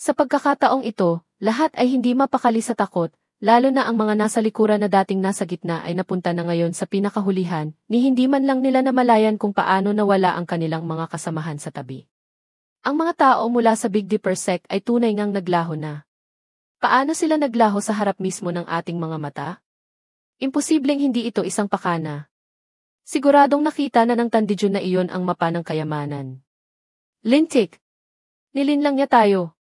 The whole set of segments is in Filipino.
Sa pagkakataong ito, lahat ay hindi mapakali sa takot, lalo na ang mga nasa likuran na dating nasa gitna ay napunta na ngayon sa pinakahulihan, ni hindi man lang nila namalayan kung paano nawala ang kanilang mga kasamahan sa tabi. Ang mga tao mula sa Big Dipper sect ay tunay ngang naglaho na. Paano sila naglaho sa harap mismo ng ating mga mata? Imposibleng hindi ito isang pakana. Siguradong nakita na ng Tandijun na iyon ang mapa ng kayamanan. Lintik! Nilinlang niya tayo.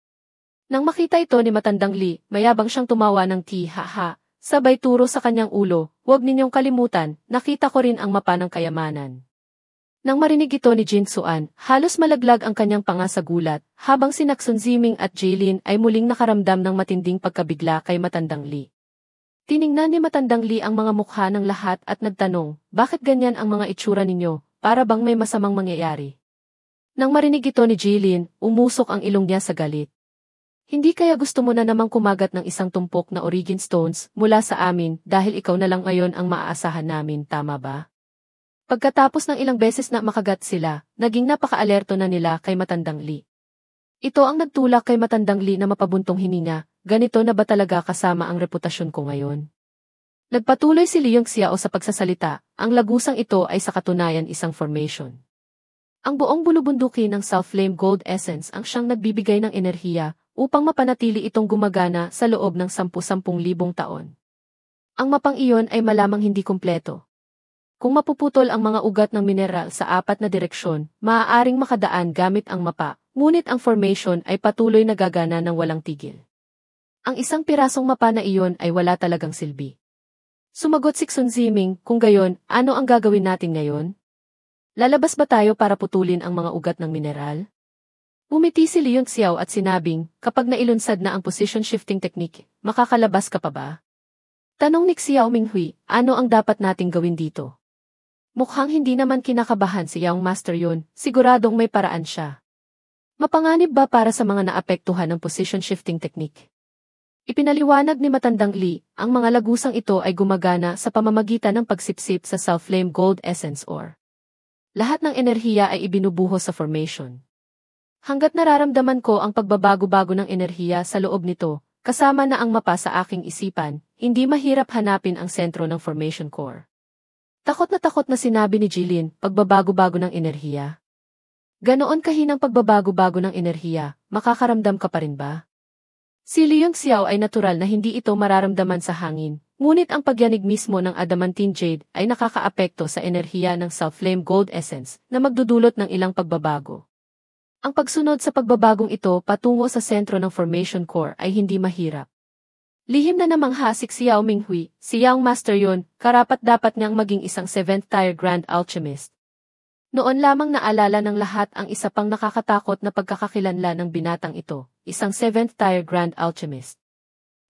Nang makita ito ni Matandang Lee, mayabang siyang tumawa ng ha, sabay turo sa kanyang ulo, huwag ninyong kalimutan, nakita ko rin ang mapa ng kayamanan. Nang marinig ito ni Jin Suan, halos malaglag ang kanyang panga sa gulat, habang si Naksun Ziming at Jaylin ay muling nakaramdam ng matinding pagkabigla kay Matandang Lee. Tiningnan ni Matandang Lee ang mga mukha ng lahat at nagtanong, bakit ganyan ang mga itsura ninyo, para bang may masamang mangyayari? Nang marinig ito ni Jaylin, umusok ang ilong niya sa galit. Hindi kaya gusto mo na namang kumagat ng isang tumpok na origin stones mula sa amin dahil ikaw na lang ngayon ang maaasahan namin, tama ba? Pagkatapos ng ilang beses na makagat sila, naging napaka-alerto na nila kay Matandang Lee. Ito ang nagtulak kay Matandang Lee na mapabuntong hininga, ganito na ba talaga kasama ang reputasyon ko ngayon? Nagpatuloy si Leong Xiao sa pagsasalita, ang lagusang ito ay sa katunayan isang formation. Ang buong bulubunduki ng Self-Flame Gold Essence ang siyang nagbibigay ng enerhiya, upang mapanatili itong gumagana sa loob ng 10,000 taon. Ang mapang iyon ay malamang hindi kumpleto. Kung mapuputol ang mga ugat ng mineral sa 4 na direksyon, maaaring makadaan gamit ang mapa, ngunit ang formation ay patuloy na gagana ng walang tigil. Ang isang pirasong mapa na iyon ay wala talagang silbi. Sumagot si Xun Ziming, kung gayon, ano ang gagawin natin ngayon? Lalabas ba tayo para putulin ang mga ugat ng mineral? Umiti si Leong Xiao at sinabing, kapag nailunsad na ang position shifting technique, makakalabas ka pa ba? Tanong ni Xiao Minghui, ano ang dapat nating gawin dito? Mukhang hindi naman kinakabahan si Young Master yun, siguradong may paraan siya. Mapanganib ba para sa mga naapektuhan ng position shifting technique? Ipinaliwanag ni Matandang Lee, ang mga lagusang ito ay gumagana sa pamamagitan ng pagsipsip sa Self-Flame Gold Essence ore. Lahat ng enerhiya ay ibinubuhos sa formation. Hanggat nararamdaman ko ang pagbabago-bago ng enerhiya sa loob nito, kasama na ang mapa sa aking isipan, hindi mahirap hanapin ang sentro ng formation core. Takot na sinabi ni Jilin, pagbabago-bago ng enerhiya. Ganoon kahinang pagbabago-bago ng enerhiya, makakaramdam ka pa rin ba? Si Leong Xiao ay natural na hindi ito mararamdaman sa hangin, ngunit ang pagyanig mismo ng Adamantine Jade ay nakakaapekto sa enerhiya ng Self-Flame Gold Essence na magdudulot ng ilang pagbabago. Ang pagsunod sa pagbabagong ito patungo sa sentro ng formation core ay hindi mahirap. Lihim na namang hasik si Yao Minghui, si Young Master yun, karapat-dapat niyang maging isang 7th-tier Grand Alchemist. Noon lamang naalala ng lahat ang isa pang nakakatakot na pagkakakilanlan ng binatang ito, isang 7th-tier Grand Alchemist.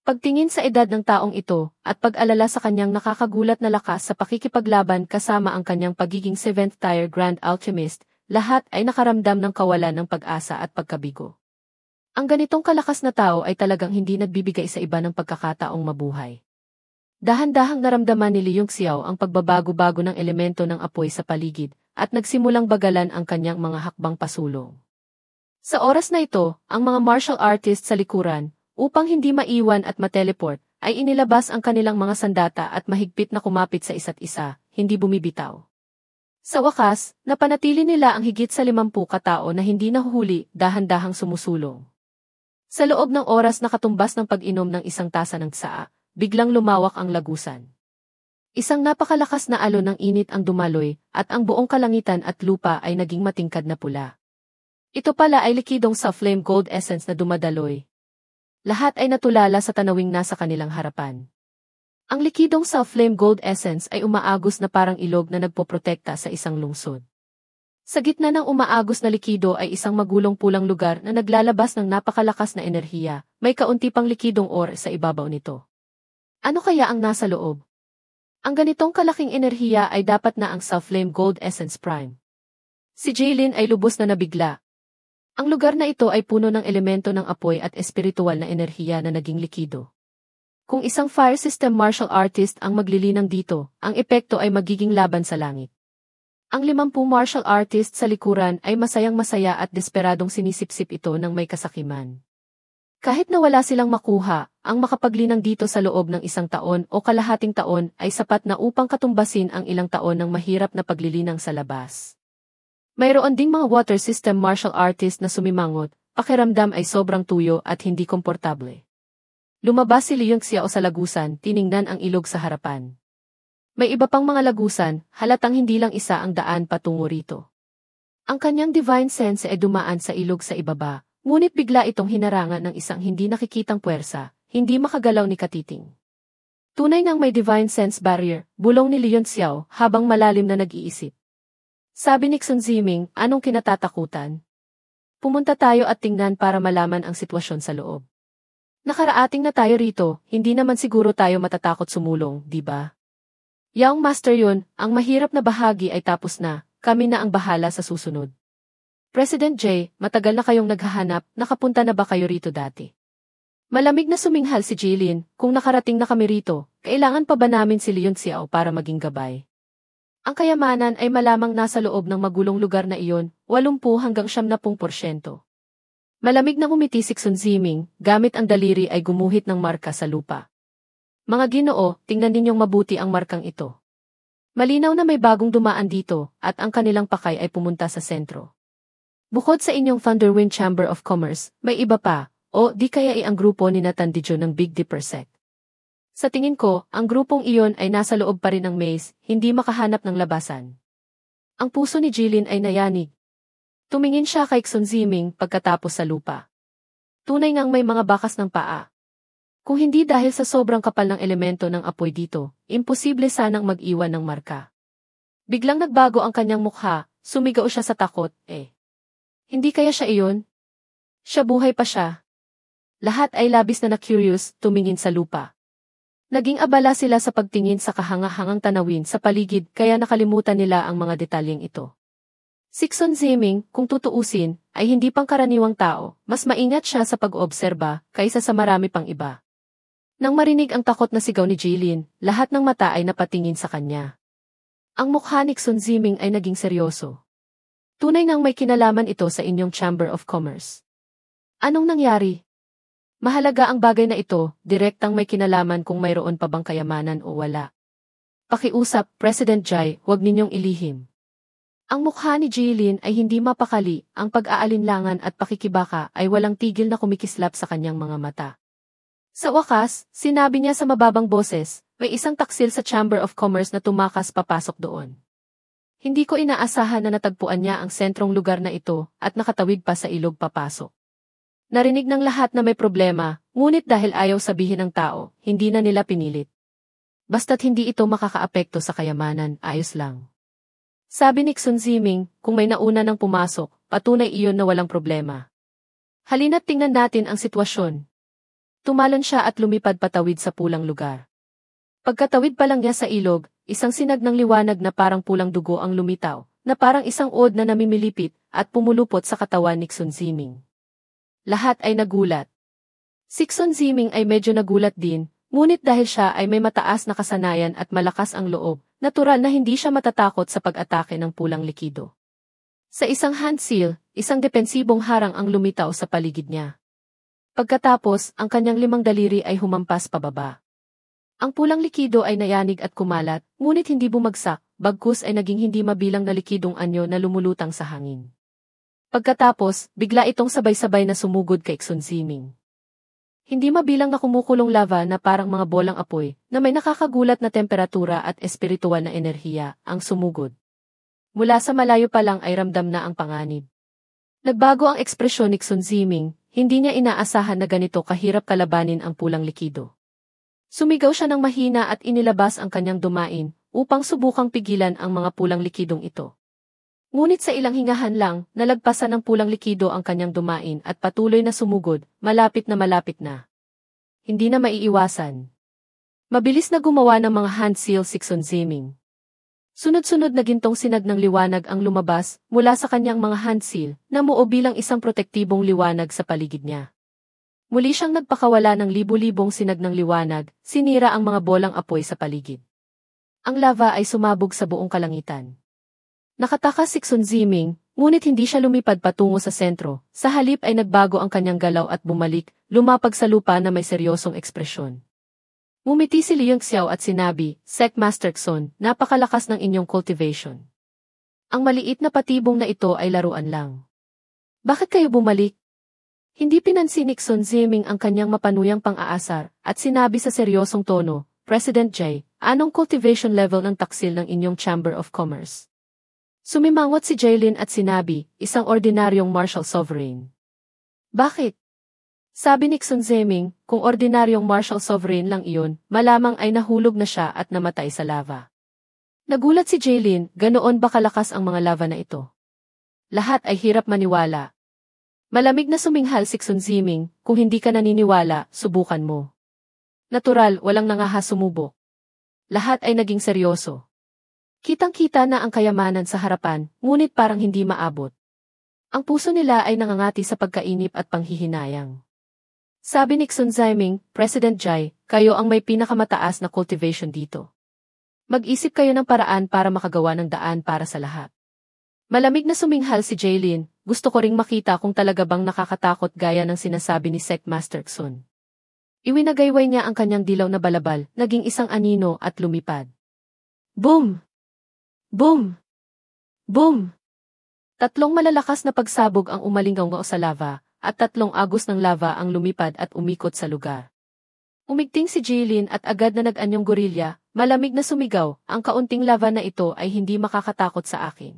Pagtingin sa edad ng taong ito, at pag-alala sa kanyang nakakagulat na lakas sa pakikipaglaban kasama ang kanyang pagiging 7th-tier Grand Alchemist, lahat ay nakaramdam ng kawalan ng pag-asa at pagkabigo. Ang ganitong kalakas na tao ay talagang hindi nagbibigay sa iba ng pagkakataong mabuhay. Dahan-dahang naramdaman ni Leong Xiao ang pagbabago-bago ng elemento ng apoy sa paligid, at nagsimulang bagalan ang kanyang mga hakbang pasulong. Sa oras na ito, ang mga martial artists sa likuran, upang hindi maiwan at mateleport, ay inilabas ang kanilang mga sandata at mahigpit na kumapit sa isa't isa, hindi bumibitaw. Sa wakas, napanatili nila ang higit sa 50 katao na hindi nahuhuli, dahan-dahang sumusulong. Sa loob ng oras na katumbas ng pag-inom ng isang tasa ng tsaa, biglang lumawak ang lagusan. Isang napakalakas na alon ng init ang dumaloy, at ang buong kalangitan at lupa ay naging matingkad na pula. Ito pala ay likidong Self-Flame Gold Essence na dumadaloy. Lahat ay natulala sa tanawing nasa kanilang harapan. Ang likidong Self-Flame Gold Essence ay umaagos na parang ilog na nagpoprotekta sa isang lungsod. Sa gitna ng umaagos na likido ay isang magulong pulang lugar na naglalabas ng napakalakas na enerhiya, may kaunti pang likidong ore sa ibabaw nito. Ano kaya ang nasa loob? Ang ganitong kalaking enerhiya ay dapat na ang Self-Flame Gold Essence Prime. Si Jaylin ay lubos na nabigla. Ang lugar na ito ay puno ng elemento ng apoy at espiritual na enerhiya na naging likido. Kung isang fire system martial artist ang maglilinang dito, ang epekto ay magiging laban sa langit. Ang 50 martial artist sa likuran ay masayang-masaya at desperadong sinisipsip ito ng may kasakiman. Kahit na wala silang makuha, ang makapaglinang dito sa loob ng 1 taon o kalahating taon ay sapat na upang katumbasin ang ilang taon ng mahirap na paglilinang sa labas. Mayroon ding mga water system martial artist na sumimangot, pakiramdam ay sobrang tuyo at hindi komportable. Lumabas si Leung Xiao sa lagusan, tiningnan ang ilog sa harapan. May iba pang mga lagusan, halatang hindi lang isa ang daan patungo rito. Ang kanyang divine sense ay dumaan sa ilog sa ibaba, ngunit bigla itong hinarangan ng isang hindi nakikitang puwersa, hindi makagalaw ni Katiting. Tunay nang may divine sense barrier, bulong ni Leung Xiao habang malalim na nag-iisip. Sabi ni Xun Ziming, anong kinatatakutan? Pumunta tayo at tingnan para malaman ang sitwasyon sa loob. Nakaraating na tayo rito, hindi naman siguro tayo matatakot sumulong, di ba? Young Master yun, ang mahirap na bahagi ay tapos na, kami na ang bahala sa susunod. President Jay, matagal na kayong naghahanap, nakapunta na ba kayo rito dati? Malamig na suminghal si Jilin, kung nakarating na kami rito, kailangan pa ba namin si Leung Xiao para maging gabay? Ang kayamanan ay malamang nasa loob ng magulong lugar na iyon, 80 hanggang 70%. Malamig na ngumiti si Xun Ziming, gamit ang daliri ay gumuhit ng marka sa lupa. Mga Ginoo, tingnan ninyong mabuti ang markang ito. Malinaw na may bagong dumaan dito, at ang kanilang pakay ay pumunta sa sentro. Bukod sa inyong Thunderwind Chamber of Commerce, may iba pa, o di kaya ang grupo ni Nathan Dijo ng Big Dipper Sect. Sa tingin ko, ang grupong iyon ay nasa loob pa rin ng maze, hindi makahanap ng labasan. Ang puso ni Jilin ay nayanig. Tumingin siya kay Xun Ziming pagkatapos sa lupa. Tunay ngang may mga bakas ng paa. Kung hindi dahil sa sobrang kapal ng elemento ng apoy dito, imposible sanang mag-iwan ng marka. Biglang nagbago ang kanyang mukha, sumigaw siya sa takot, Hindi kaya siya iyon? Siya buhay pa siya. Lahat ay labis na na-curious, tumingin sa lupa. Naging abala sila sa pagtingin sa kahanga-hangang tanawin sa paligid kaya nakalimutan nila ang mga detalyeng ito. Si Xun Ziming, kung tutuusin, ay hindi pangkaraniwang tao, mas maingat siya sa pag-oobserba kaysa sa marami pang iba. Nang marinig ang takot na sigaw ni Jilin, lahat ng mata ay napatingin sa kanya. Ang mukha ni Xun Ziming ay naging seryoso. Tunay nang may kinalaman ito sa inyong Chamber of Commerce. Anong nangyari? Mahalaga ang bagay na ito, direktang may kinalaman kung mayroon pa bang kayamanan o wala. Pakiusap, President Jai, huwag ninyong ilihim. Ang mukha ni Jilin ay hindi mapakali, ang pag-aalinlangan at pakikibaka ay walang tigil na kumikislap sa kanyang mga mata. Sa wakas, sinabi niya sa mababang boses, may isang taksil sa Chamber of Commerce na tumakas papasok doon. Hindi ko inaasahan na natagpuan niya ang sentrong lugar na ito at nakatawid pa sa ilog papasok. Narinig ng lahat na may problema, ngunit dahil ayaw sabihin ng tao, hindi na nila pinilit. Basta't hindi ito makakaapekto sa kayamanan, ayos lang. Sabi ni Xun Ziming, kung may nauna nang pumasok, patunay iyon na walang problema. Halina't tingnan natin ang sitwasyon. Tumalon siya at lumipad patawid sa pulang lugar. Pagkatawid pa lang niya sa ilog, isang sinag ng liwanag na parang pulang dugo ang lumitaw, na parang isang uod na namimilipit at pumulupot sa katawan ni Xun Ziming. Lahat ay nagulat. Si Xun Ziming ay medyo nagulat din, ngunit dahil siya ay may mataas na kasanayan at malakas ang loob, natural na hindi siya matatakot sa pag-atake ng pulang likido. Sa isang hand seal, isang depensibong harang ang lumitaw sa paligid niya. Pagkatapos, ang kanyang 5 daliri ay humampas pababa. Ang pulang likido ay nayanig at kumalat, ngunit hindi bumagsak, bagkus ay naging hindi mabilang na likidong anyo na lumulutang sa hangin. Pagkatapos, bigla itong sabay-sabay na sumugod kay Xun Ziming. Hindi mabilang na kumukulong lava na parang mga bolang apoy, na may nakakagulat na temperatura at espiritual na enerhiya, ang sumugod. Mula sa malayo pa lang ay ramdam na ang panganib. Nagbago ang ekspresyon ni Xun Ziming, hindi niya inaasahan na ganito kahirap kalabanin ang pulang likido. Sumigaw siya ng mahina at inilabas ang kanyang dumain, upang subukang pigilan ang mga pulang likidong ito. Ngunit sa ilang hingahan lang, nalagpasan ng pulang likido ang kanyang dumain at patuloy na sumugod, malapit na. Hindi na maiiwasan. Mabilis na gumawa ng mga hand seal si Xun Ziming. Sunod-sunod na gintong sinag ng liwanag ang lumabas mula sa kanyang mga hand seal na muo bilang isang protektibong liwanag sa paligid niya. Muli siyang nagpakawala ng libu-libong sinag ng liwanag, sinira ang mga bolang apoy sa paligid. Ang lava ay sumabog sa buong kalangitan. Nakatakas si Xun Ziming, Ngunit hindi siya lumipad patungo sa sentro, sa halip ay nagbago ang kanyang galaw at bumalik, lumapag sa lupa na may seryosong ekspresyon. Ngumiti si Liang Xiao at sinabi, Sec Master Xun, napakalakas ng inyong cultivation. Ang maliit na patibong na ito ay laruan lang. Bakit kayo bumalik? Hindi pinansin ni Xun Ziming ang kanyang mapanuyang pang-aasar, at sinabi sa seryosong tono, President Jay, anong cultivation level ng taksil ng inyong Chamber of Commerce? Sumimangot si Jaylin at sinabi, isang ordinaryong martial sovereign. Bakit? Sabi ni Xun Ziming, kung ordinaryong martial sovereign lang iyon, malamang ay nahulog na siya at namatay sa lava. Nagulat si Jaylin, ganoon ba kalakas ang mga lava na ito? Lahat ay hirap maniwala. Malamig na suminghal si Xun Ziming, kung hindi ka naniniwala, subukan mo. Natural, walang nangahasumubok. Lahat ay naging seryoso. Kitang-kita na ang kayamanan sa harapan, ngunit parang hindi maabot. Ang puso nila ay nangangati sa pagkainip at panghihinayang. Sabi ni Xun Ziming, President Jai, kayo ang may pinakamataas na cultivation dito. Mag-isip kayo ng paraan para makagawa ng daan para sa lahat. Malamig na suminghal si Jaylin, gusto ko ring makita kung talaga bang nakakatakot gaya ng sinasabi ni Sec Master Xun. Iwinagayway niya ang kanyang dilaw na balabal, naging isang anino at lumipad. Boom! Boom! Boom! Tatlong malalakas na pagsabog ang umalingaw sa lava, at tatlong agos ng lava ang lumipad at umikot sa lugar. Umigting si Jaylin at agad na nag-anyong gorilya, malamig na sumigaw, ang kaunting lava na ito ay hindi makakatakot sa akin.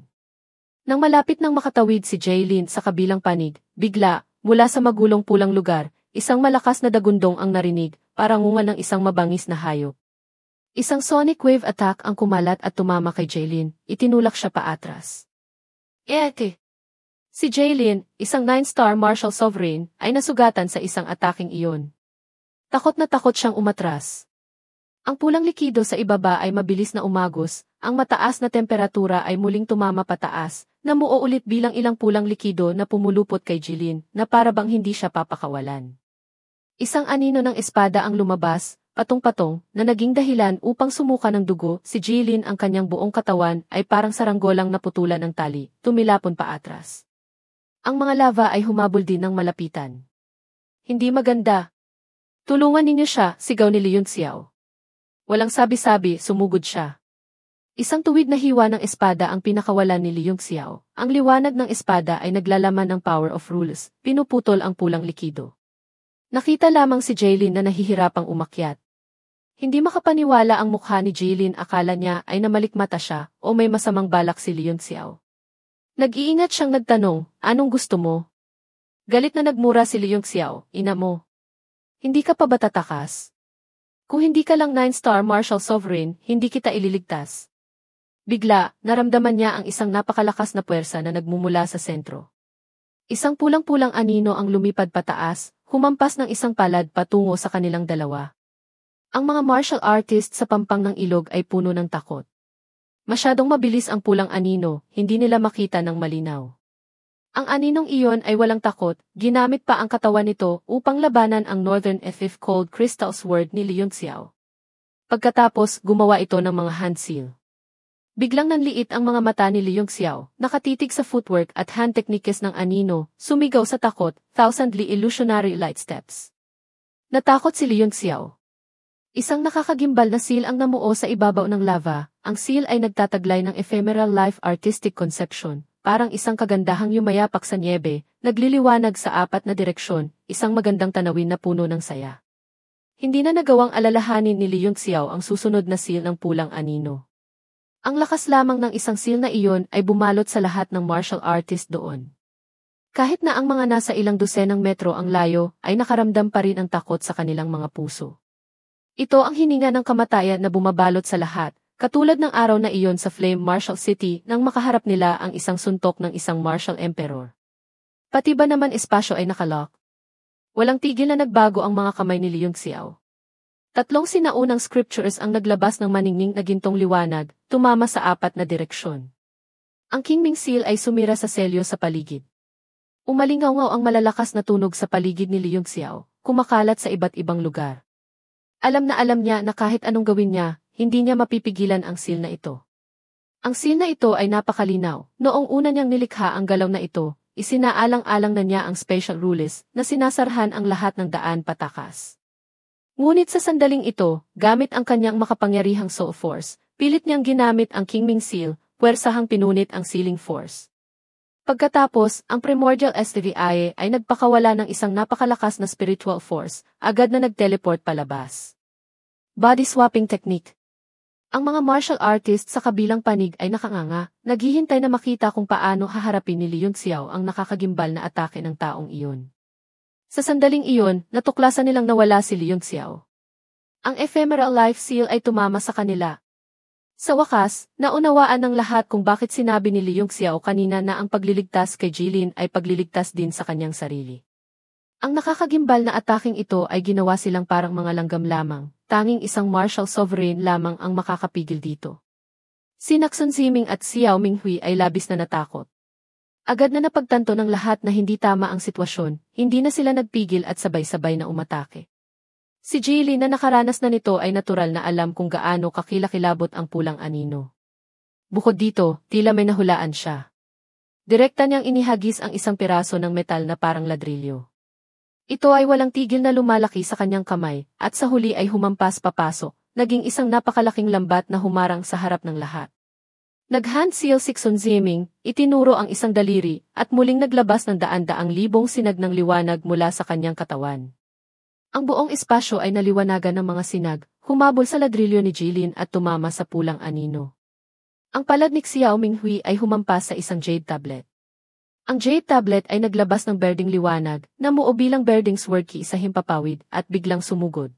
Nang malapit nang makatawid si Jaylin sa kabilang panig, bigla, mula sa magulong pulang lugar, isang malakas na dagundong ang narinig, parang ngungal ng isang mabangis na hayop. Isang sonic wave attack ang kumalat at tumama kay Jaylin, itinulak siya paatras. Eke! Si Jaylin, isang 9-star martial sovereign, ay nasugatan sa isang ataking iyon. Takot na takot siyang umatras. Ang pulang likido sa ibaba ay mabilis na umagos, ang mataas na temperatura ay muling tumama pataas, namuo ulit bilang ilang pulang likido na pumulupot kay Jaylin, na para bang hindi siya papakawalan. Isang anino ng espada ang lumabas, patong-patong, na naging dahilan upang sumuka ng dugo, si Jaylin ang kanyang buong katawan ay parang saranggolang naputulan ng tali, tumilapon paatras. Ang mga lava ay humabol din ng malapitan. Hindi maganda. Tulungan ninyo siya, sigaw ni Liang Xiao. Walang sabi-sabi, sumugod siya. Isang tuwid na hiwa ng espada ang pinakawalan ni Liang Xiao. Ang liwanag ng espada ay naglalaman ng power of rules, pinuputol ang pulang likido. Nakita lamang si Jaylin na nahihirapang umakyat. Hindi makapaniwala ang mukha ni Jaylin, akala niya ay namalikmata siya o may masamang balak si Liang Xiao. Nag-iingat siyang nagtanong, anong gusto mo? Galit na nagmura si Liang Xiao, ina mo. Hindi ka pa ba tatakas? Kung hindi ka lang 9-star martial sovereign, hindi kita ililigtas. Bigla, naramdaman niya ang isang napakalakas na puwersa na nagmumula sa sentro. Isang pulang-pulang anino ang lumipad pataas, humampas ng isang palad patungo sa kanilang dalawa. Ang mga martial artist sa pampang ng ilog ay puno ng takot. Masyadong mabilis ang pulang anino, hindi nila makita ng malinaw. Ang aninong iyon ay walang takot, ginamit pa ang katawan nito upang labanan ang Northern Ethif Cold Crystal Sword ni Liang Xiao. Pagkatapos, gumawa ito ng mga hand seal. Biglang nanliit ang mga mata ni Liang Xiao, nakatitig sa footwork at hand techniques ng anino, sumigaw sa takot, thousandly illusionary light steps. Natakot si Liang Xiao. Isang nakakagimbal na seal ang namuo sa ibabaw ng lava, ang seal ay nagtataglay ng ephemeral life artistic conception, parang isang kagandahang yumayapak sa niebe, nagliliwanag sa apat na direksyon, isang magandang tanawin na puno ng saya. Hindi na nagawang alalahanin ni Liang Xiao ang susunod na seal ng pulang anino. Ang lakas lamang ng isang seal na iyon ay bumalot sa lahat ng martial artist doon. Kahit na ang mga nasa ilang dosenang metro ang layo, ay nakaramdam pa rin ang takot sa kanilang mga puso. Ito ang hininga ng kamatayan na bumabalot sa lahat, katulad ng araw na iyon sa Flame Martial City nang makaharap nila ang isang suntok ng isang martial emperor. Pati ba naman espasyo ay nakalock? Walang tigil na nagbago ang mga kamay ni Liang Xiao. Tatlong sinaunang scriptures ang naglabas ng maningning na gintong liwanag, tumama sa apat na direksyon. Ang Kingming Seal ay sumira sa selyo sa paligid. Umalingaw ang malalakas na tunog sa paligid ni Liang Xiao, kumakalat sa iba't ibang lugar. Alam niya na kahit anong gawin niya, hindi niya mapipigilan ang seal na ito. Ang scene na ito ay napakalinaw. Noong una niyang nilikha ang galaw na ito, isinaalang-alang na niya ang special rules na sinasarhan ang lahat ng daan patakas. Ngunit sa sandaling ito, gamit ang kanyang makapangyarihang soul force, pilit niyang ginamit ang Kingming Seal, puwersahang pinunit ang sealing force. Pagkatapos, ang primordial STVI ay nagpakawala ng isang napakalakas na spiritual force, agad na nag-teleport palabas. Body swapping technique. Ang mga martial artists sa kabilang panig ay nakanganga, naghihintay na makita kung paano haharapin ni Leon Xiao ang nakakagimbal na atake ng taong iyon. Sa sandaling iyon, natuklasan nilang nawala si Leon Xiao. Ang ephemeral life seal ay tumama sa kanila. Sa wakas, naunawaan ng lahat kung bakit sinabi ni Leon Xiao kanina na ang pagliligtas kay Jilin ay pagliligtas din sa kanyang sarili. Ang nakakagimbal na ataking ito ay ginawa silang parang mga langgam lamang, tanging isang martial sovereign lamang ang makakapigil dito. Si Naxun Ziming at Xiao Minghui ay labis na natakot. Agad na napagtanto ng lahat na hindi tama ang sitwasyon, hindi na sila nagpigil at sabay-sabay na umatake. Si Jilin na nakaranas na nito ay natural na alam kung gaano kakilakilabot ang pulang anino. Bukod dito, tila may nahulaan siya. Direkta niyang inihagis ang isang piraso ng metal na parang ladrilyo. Ito ay walang tigil na lumalaki sa kanyang kamay, at sa huli ay humampas papasok, naging isang napakalaking lambat na humarang sa harap ng lahat. Nag-hand seal si Xun Ziming, itinuro ang isang daliri, at muling naglabas ng daan-daang libong sinag ng liwanag mula sa kanyang katawan. Ang buong espasyo ay naliwanagan ng mga sinag, humabol sa ladrilyo ni Jilin at tumama sa pulang anino. Ang palad ni Xiao Minghui ay humampas sa isang jade tablet. Ang jade tablet ay naglabas ng berding liwanag, namuo bilang berding sword key sa himpapawid, at biglang sumugod.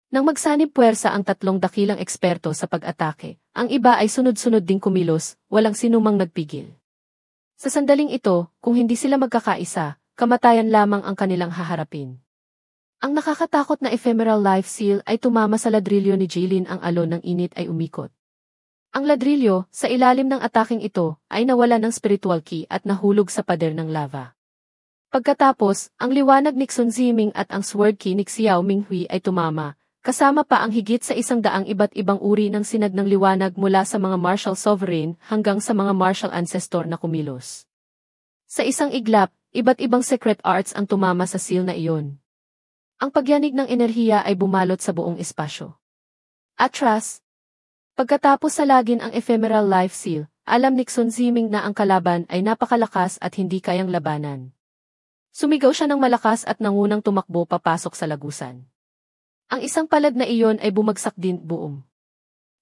Nang magsanib puwersa ang tatlong dakilang eksperto sa pag-atake, ang iba ay sunod-sunod ding kumilos, walang sinumang nagpigil. Sa sandaling ito, kung hindi sila magkakaisa, kamatayan lamang ang kanilang haharapin. Ang nakakatakot na ephemeral life seal ay tumama sa ladrilyo ni Jilin, ang alon ng init ay umikot. Ang ladrilyo, sa ilalim ng ataking ito, ay nawala ng spiritual key at nahulog sa pader ng lava. Pagkatapos, ang liwanag ni Xun Ziming at ang sword key ni Xiao Minghui ay tumama, kasama pa ang higit sa 100 iba't ibang uri ng sinag ng liwanag mula sa mga martial sovereign hanggang sa mga martial ancestor na kumilos. Sa isang iglap, iba't ibang secret arts ang tumama sa seal na iyon. Ang pagyanig ng enerhiya ay bumalot sa buong espasyo. Atras. Pagkatapos salagin ang ephemeral life seal, alam ni Xun Ziming na ang kalaban ay napakalakas at hindi kayang labanan. Sumigaw siya ng malakas at nangunang tumakbo papasok sa lagusan. Ang isang palad na iyon ay bumagsak din buong.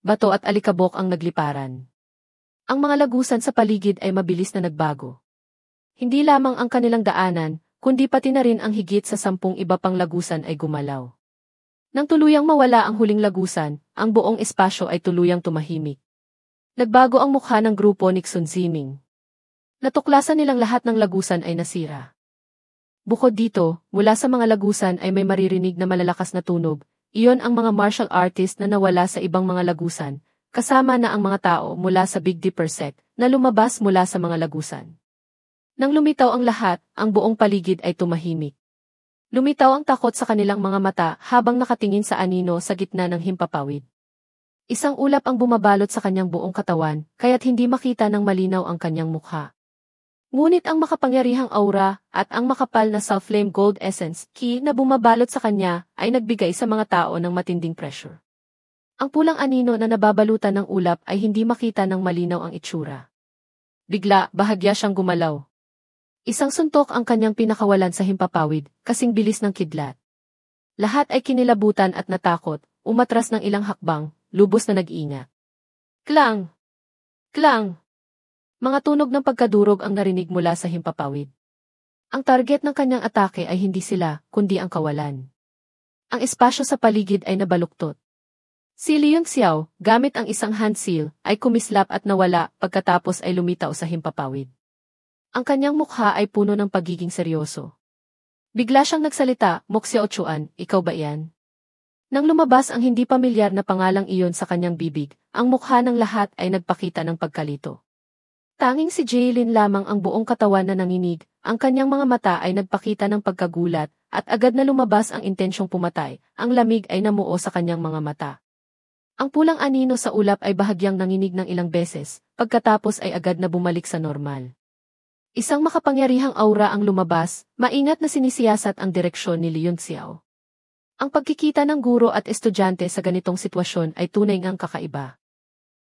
Bato at alikabok ang nagliparan. Ang mga lagusan sa paligid ay mabilis na nagbago. Hindi lamang ang kanilang daanan, kundi pati na rin ang higit sa 10 iba pang lagusan ay gumalaw. Nang tuluyang mawala ang huling lagusan, ang buong espasyo ay tuluyang tumahimik. Nagbago ang mukha ng grupo ni Xun Ziming. Natuklasan nilang lahat ng lagusan ay nasira. Bukod dito, mula sa mga lagusan ay may maririnig na malalakas na tunog, iyon ang mga martial artist na nawala sa ibang mga lagusan, kasama na ang mga tao mula sa Big Dipper sect na lumabas mula sa mga lagusan. Nang lumitaw ang lahat, ang buong paligid ay tumahimik. Lumitaw ang takot sa kanilang mga mata habang nakatingin sa anino sa gitna ng himpapawid. Isang ulap ang bumabalot sa kanyang buong katawan, kaya't hindi makita ng malinaw ang kanyang mukha. Ngunit ang makapangyarihang aura at ang makapal na self-flame gold essence key na bumabalot sa kanya ay nagbigay sa mga tao ng matinding pressure. Ang pulang anino na nababalutan ng ulap ay hindi makita ng malinaw ang itsura. Bigla, bahagya siyang gumalaw. Isang suntok ang kanyang pinakawalan sa himpapawid, kasing bilis ng kidlat. Lahat ay kinilabutan at natakot, umatras ng ilang hakbang, lubos na nag-iingat. Klang! Klang! Mga tunog ng pagkadurog ang narinig mula sa himpapawid. Ang target ng kanyang atake ay hindi sila, kundi ang kawalan. Ang espasyo sa paligid ay nabaluktot. Si Leon Xiao, gamit ang isang hand seal, ay kumislap at nawala pagkatapos ay lumitaw sa himpapawid. Ang kanyang mukha ay puno ng pagiging seryoso. Bigla siyang nagsalita, "Moxia Ochuan, ikaw ba yan?" Nang lumabas ang hindi pamilyar na pangalang iyon sa kanyang bibig, ang mukha ng lahat ay nagpakita ng pagkalito. Tanging si Jaylin lamang ang buong katawan na nanginig, ang kanyang mga mata ay nagpakita ng pagkagulat, at agad na lumabas ang intensyong pumatay, ang lamig ay namuo sa kanyang mga mata. Ang pulang anino sa ulap ay bahagyang nanginig ng ilang beses, pagkatapos ay agad na bumalik sa normal. Isang makapangyarihang aura ang lumabas, maingat na sinisiyasat ang direksyon ni Leon Xiao. Ang pagkikita ng guro at estudyante sa ganitong sitwasyon ay tunay ngang kakaiba.